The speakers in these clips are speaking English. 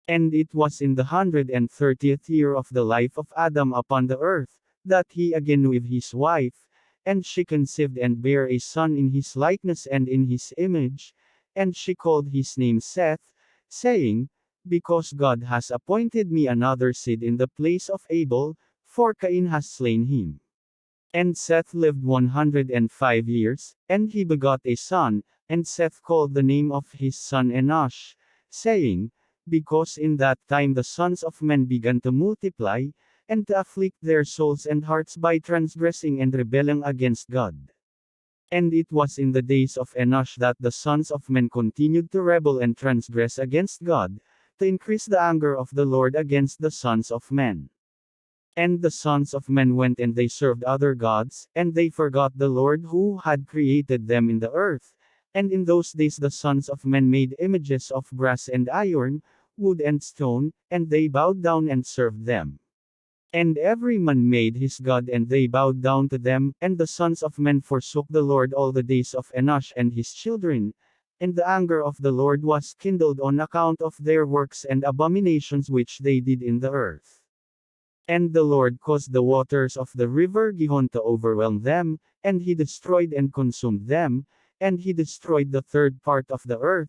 And it was in the 130th year of the life of Adam upon the earth, that he again with his wife, and she conceived and bare a son in his likeness and in his image, and she called his name Seth, saying, Because God has appointed me another seed in the place of Abel, for Cain has slain him. And Seth lived 105 years, and he begot a son, and Seth called the name of his son Enosh, saying, Because in that time the sons of men began to multiply, and to afflict their souls and hearts by transgressing and rebelling against God. And it was in the days of Enosh that the sons of men continued to rebel and transgress against God, to increase the anger of the Lord against the sons of men. And the sons of men went and they served other gods, and they forgot the Lord who had created them in the earth. And in those days the sons of men made images of brass and iron, wood and stone, and they bowed down and served them. And every man made his god and they bowed down to them, and the sons of men forsook the Lord all the days of Enosh and his children. And the anger of the Lord was kindled on account of their works and abominations which they did in the earth. And the Lord caused the waters of the river Gihon to overwhelm them, and he destroyed and consumed them, and he destroyed the third part of the earth.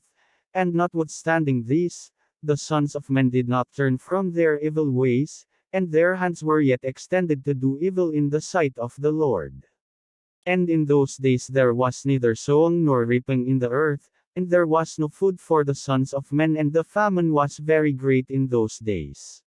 And notwithstanding this, the sons of men did not turn from their evil ways, and their hands were yet extended to do evil in the sight of the Lord. And in those days there was neither sowing nor reaping in the earth, and there was no food for the sons of men, and the famine was very great in those days.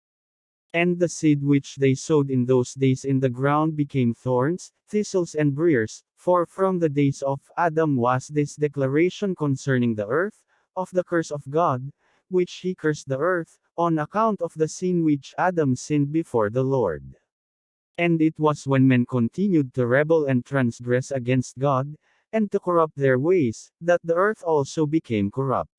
And the seed which they sowed in those days in the ground became thorns, thistles and briers, for from the days of Adam was this declaration concerning the earth, of the curse of God, which he cursed the earth, on account of the sin which Adam sinned before the Lord. And it was when men continued to rebel and transgress against God, and to corrupt their ways, that the earth also became corrupt.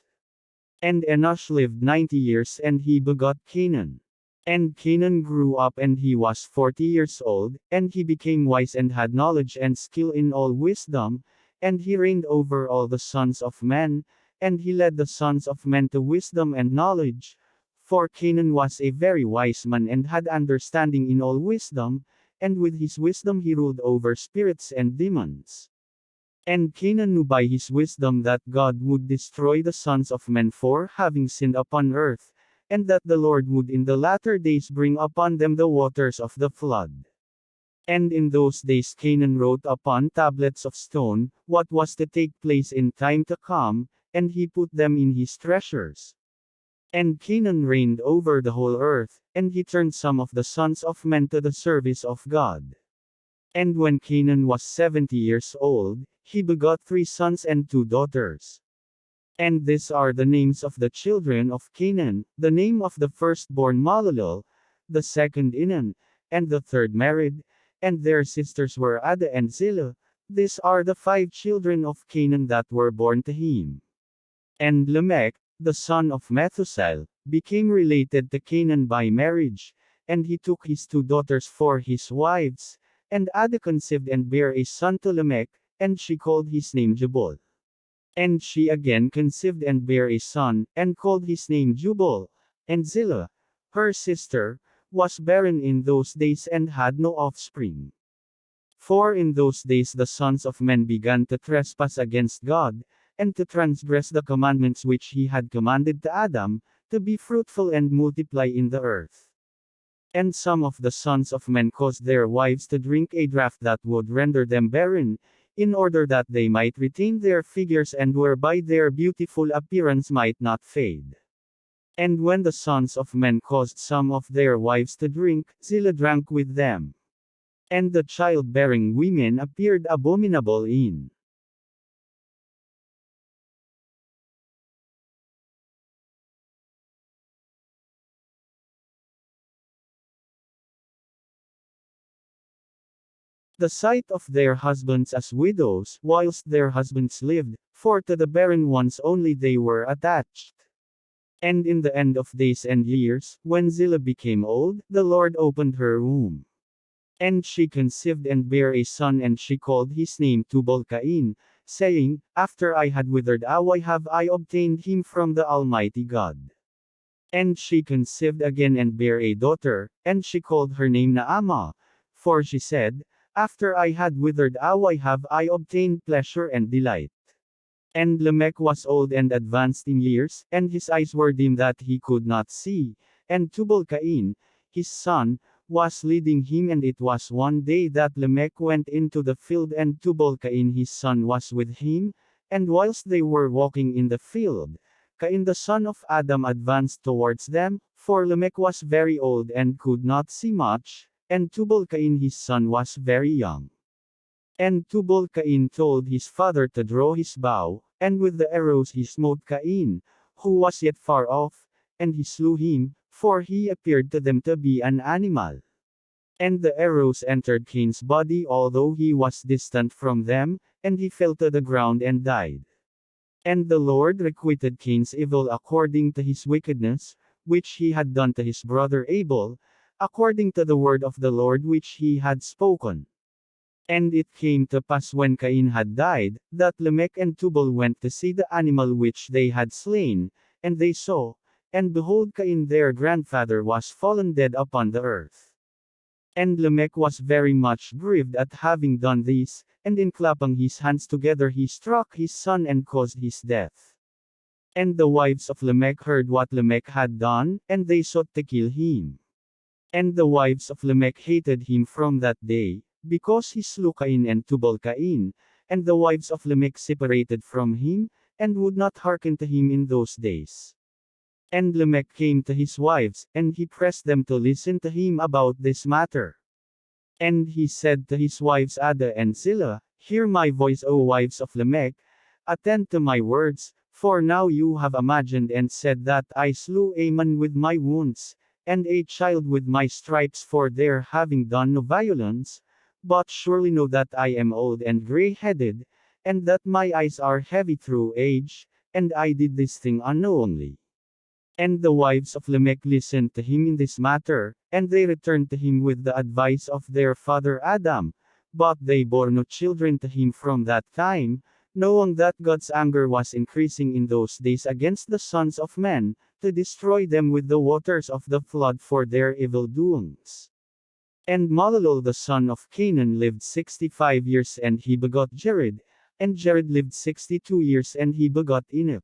And Enosh lived 90 years and he begot Canaan. And Canaan grew up and he was 40 years old, and he became wise and had knowledge and skill in all wisdom, and he reigned over all the sons of men, and he led the sons of men to wisdom and knowledge. For Canaan was a very wise man and had understanding in all wisdom, and with his wisdom he ruled over spirits and demons. And Canaan knew by his wisdom that God would destroy the sons of men for having sinned upon earth, and that the Lord would in the latter days bring upon them the waters of the flood. And in those days Canaan wrote upon tablets of stone, what was to take place in time to come, and he put them in his treasures. And Canaan reigned over the whole earth, and he turned some of the sons of men to the service of God. And when Canaan was 70 years old, he begot 3 sons and 2 daughters. And these are the names of the children of Canaan: the name of the firstborn Malalel, the second Enan, and the third Mered, and their sisters were Ada and Zillah. These are the 5 children of Canaan that were born to him. And Lamech, the son of Methuselah, became related to Canaan by marriage, and he took his 2 daughters for his wives, and Ada conceived and bare a son to Lamech, and she called his name Jubal. And she again conceived and bare a son, and called his name Jubal. And Zillah, her sister, was barren in those days and had no offspring. For in those days the sons of men began to trespass against God, and to transgress the commandments which he had commanded to Adam, to be fruitful and multiply in the earth. And some of the sons of men caused their wives to drink a draught that would render them barren, in order that they might retain their figures and whereby their beautiful appearance might not fade. And when the sons of men caused some of their wives to drink, Zillah drank with them. And the childbearing women appeared abominable in the sight of their husbands as widows, whilst their husbands lived, for to the barren ones only they were attached. And in the end of days and years, when Zillah became old, the Lord opened her womb. And she conceived and bare a son, and she called his name Tubal-Cain, saying, After I had withered away have I obtained him from the Almighty God. And she conceived again and bare a daughter, and she called her name Naamah. For she said, After I had withered away have I obtained pleasure and delight. And Lamech was old and advanced in years, and his eyes were dim that he could not see. And Tubal-Cain, his son, was leading him, and it was one day that Lamech went into the field, and Tubal-Cain his son was with him, and whilst they were walking in the field, Cain the son of Adam advanced towards them, for Lamech was very old and could not see much, and Tubal-Cain his son was very young. And Tubal-Cain told his father to draw his bow, and with the arrows he smote Cain, who was yet far off, and he slew him, for he appeared to them to be an animal. And the arrows entered Cain's body although he was distant from them, and he fell to the ground and died. And the Lord requited Cain's evil according to his wickedness, which he had done to his brother Abel, according to the word of the Lord which he had spoken. And it came to pass when Cain had died, that Lamech and Tubal went to see the animal which they had slain, and they saw, and behold Cain their grandfather was fallen dead upon the earth. And Lamech was very much grieved at having done this, and in clapping his hands together he struck his son and caused his death. And the wives of Lamech heard what Lamech had done, and they sought to kill him. And the wives of Lamech hated him from that day, because he slew Cain and Tubal-Cain, and the wives of Lamech separated from him, and would not hearken to him in those days. And Lamech came to his wives, and he pressed them to listen to him about this matter. And he said to his wives Ada and Zillah, Hear my voice, O wives of Lamech, attend to my words, for now you have imagined and said that I slew a man with my wounds, and a child with my stripes for their having done no violence, but surely know that I am old and gray-headed, and that my eyes are heavy through age, and I did this thing unknowingly. And the wives of Lamech listened to him in this matter, and they returned to him with the advice of their father Adam, but they bore no children to him from that time, knowing that God's anger was increasing in those days against the sons of men, to destroy them with the waters of the flood for their evil doings. And Malalel the son of Canaan lived 65 years and he begot Jared, and Jared lived 62 years and he begot Enoch.